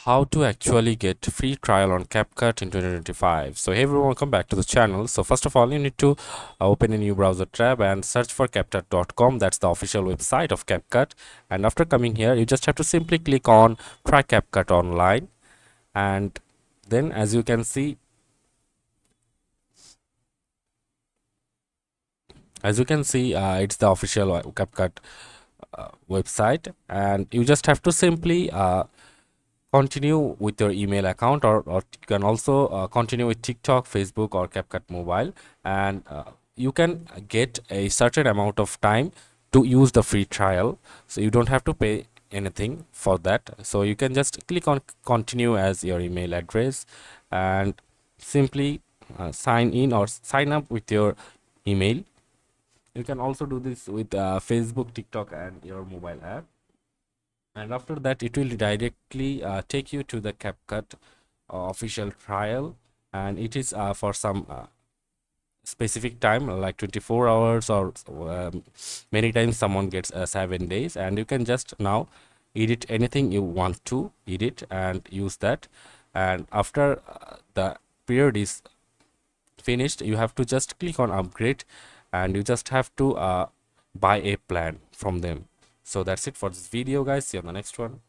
How to actually get free trial on CapCut in 2025. So hey everyone, welcome back to the channel. So first of all, you need to open a new browser tab and search for CapCut.com. That's the official website of CapCut. And after coming here, you just have to simply click on try CapCut online. And then as you can see, it's the official CapCut website, and you just have to simply continue with your email account, or you can also continue with TikTok, Facebook, or CapCut Mobile, and you can get a certain amount of time to use the free trial, so you don't have to pay anything for that. So you can just click on continue as your email address and simply sign in or sign up with your email. You can also do this with Facebook, TikTok, and your mobile app, and after that it will directly take you to the CapCut official trial, and it is for some specific time like 24 hours, or many times someone gets 7 days, and you can just now edit anything you want to edit and use that. And after the period is finished, you have to just click on upgrade, and you just have to buy a plan from them. So that's it for this video, guys. See you on the next one.